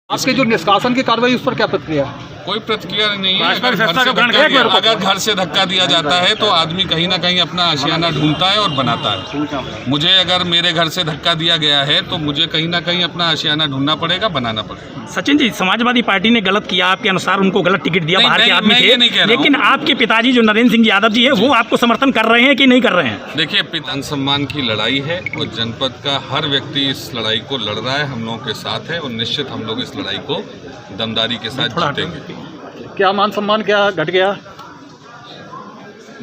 आपके जो निष्कासन की कार्रवाई उस पर क्या प्रतिक्रिया है? कोई प्रतिक्रिया नहीं है। अगर घर से धक्का दिया जाता है तो आदमी कहीं ना कहीं अपना आशियाना ढूंढता है और बनाता है। मुझे अगर मेरे घर से धक्का दिया गया है तो मुझे कहीं ना कहीं अपना आशियाना ढूंढना पड़ेगा, बनाना पड़ेगा। सचिन जी, समाजवादी पार्टी ने गलत किया, आपके अनुसार उनको गलत टिकट दिया, बाहर के आदमी थे, लेकिन आपके पिताजी जो नरेंद्र सिंह यादव जी है वो आपको समर्थन कर रहे हैं कि नहीं कर रहे हैं? देखिए, पिता सम्मान की लड़ाई है और जनपद का हर व्यक्ति इस लड़ाई को लड़ रहा है, हम लोगों के साथ है और निश्चित हम लोग इस लड़ाई को दमदारी के साथ जीतेंगे। क्या मान सम्मान क्या घट गया?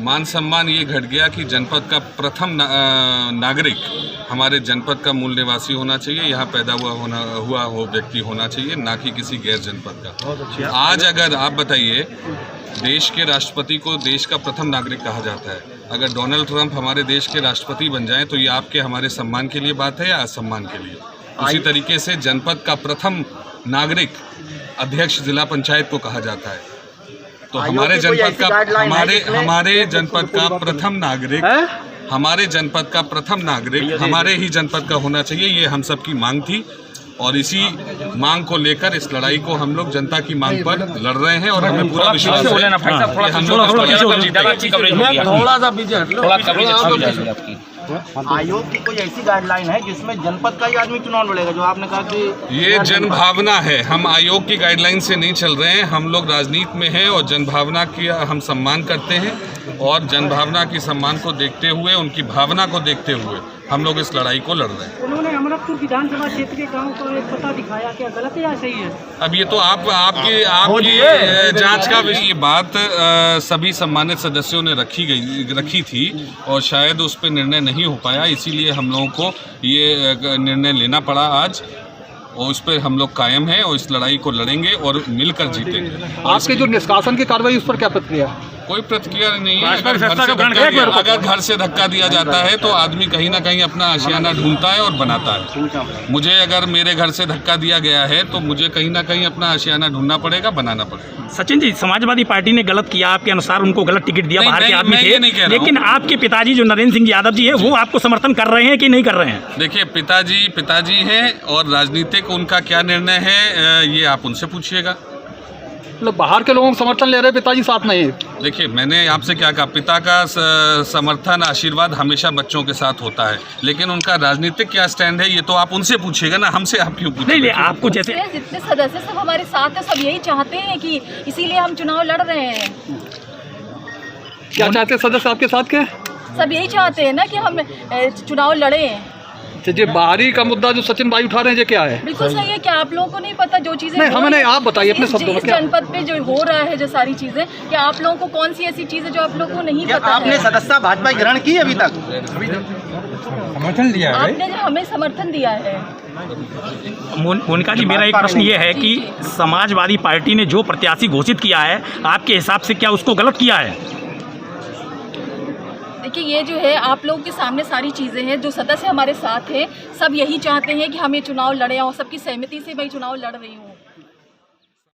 मान सम्मान ये घट गया कि जनपद का प्रथम नागरिक हमारे जनपद का मूल निवासी होना चाहिए, यहाँ पैदा हुआ हो व्यक्ति होना चाहिए, ना कि किसी गैर जनपद का। आज अगर आप बताइए, देश के राष्ट्रपति को देश का प्रथम नागरिक कहा जाता है। अगर डोनाल्ड ट्रंप हमारे देश के राष्ट्रपति बन जाएं तो ये आपके हमारे सम्मान के लिए बात है या असम्मान के लिए? उसी तरीके से जनपद का प्रथम नागरिक अध्यक्ष जिला पंचायत को कहा जाता है। तो हमारे जनपद का प्रथम नागरिक हमारे ही जनपद का होना चाहिए, ये हम सब की मांग थी और इसी मांग को लेकर इस लड़ाई को हम लोग जनता की मांग पर लड़ रहे हैं और हमें पूरा विश्वास है कि हम लोग। आयोग की कोई ऐसी गाइडलाइन है जिसमें जनपद का ही आदमी चुनाव लड़ेगा, जो आपने कहा कि ये जनभावना है? हम आयोग की गाइडलाइन से नहीं चल रहे हैं, हम लोग राजनीति में हैं और जनभावना की हम सम्मान करते हैं और जनभावना की सम्मान को देखते हुए, उनकी भावना को देखते हुए हम लोग इस लड़ाई को लड़ रहे हैं। उन्होंने अमरपुर विधानसभा क्षेत्र के गांव का एक पता दिखाया, क्या गलत है या सही है? अब ये तो आपकी जांच का विषय। ये बात सभी सम्मानित सदस्यों ने रखी थी और शायद उस पर निर्णय नहीं हो पाया, इसीलिए हम लोगों को ये निर्णय लेना पड़ा आज और उस पर हम लोग कायम हैं और इस लड़ाई को लड़ेंगे और मिलकर जीतेंगे। आपके जो निष्कासन की कार्रवाई उस पर क्या प्रतिक्रिया है? कोई प्रतिक्रिया नहीं है। अगर घर से धक्का दिया जाता है तो आदमी कहीं ना कहीं अपना आशियाना ढूंढता है और बनाता है। मुझे अगर मेरे घर से धक्का दिया गया है तो मुझे कहीं ना कहीं अपना आशियाना ढूंढना पड़ेगा, बनाना पड़ेगा। सचिन जी, समाजवादी पार्टी ने गलत किया, आपके अनुसार उनको गलत टिकट दिया, बाहर के आदमी थे, लेकिन आपके पिताजी जो नरेंद्र सिंह यादव जी है वो आपको समर्थन कर रहे हैं कि नहीं कर रहे हैं? देखिए, पिताजी हैं और राजनीतिक उनका क्या निर्णय है ये आप उनसे पूछिएगा। मतलब बाहर के लोगों को समर्थन ले रहे, पिताजी साथ नहीं? देखिए, मैंने आपसे क्या कहा, पिता का समर्थन आशीर्वाद हमेशा बच्चों के साथ होता है, लेकिन उनका राजनीतिक क्या स्टैंड है ये तो आप उनसे पूछिएगा ना, हमसे आप क्यों पूछेंगे? नहीं, आपको जैसे जितने सदस्य सब हमारे साथ हैं, सब यही चाहते हैं कि इसीलिए हम चुनाव लड़ रहे हैं। क्या चाहते हैं सदस्य आपके साथ के? सब यही चाहते हैं ना कि हम चुनाव लड़े। जो बाहरी का मुद्दा जो सचिन भाई उठा रहे हैं, ये क्या है? बिल्कुल सही है। क्या आप लोगों को नहीं पता जो चीजें? नहीं, हमें आप बताइए अपने शब्दों में। जनपद पे जो हो रहा है, जो सारी चीजें, क्या आप लोगों को कौन सी ऐसी चीज है जो आप लोगों को नहीं पता? आपने सदस्यता भाजपा ग्रहण की अभी तक? समर्थन दिया है आपने जो हमें समर्थन दिया है। मोनिका जी, मेरा एक प्रश्न ये है कि समाजवादी पार्टी ने जो प्रत्याशी घोषित किया है, आपके हिसाब से क्या उसको गलत किया है? देखिए, ये जो है आप लोगों के सामने सारी चीज़ें हैं, जो सदस्य हमारे साथ हैं, सब यही चाहते हैं कि हम ये चुनाव लड़ें और सबकी सहमति से मैं चुनाव लड़ रही हूँ।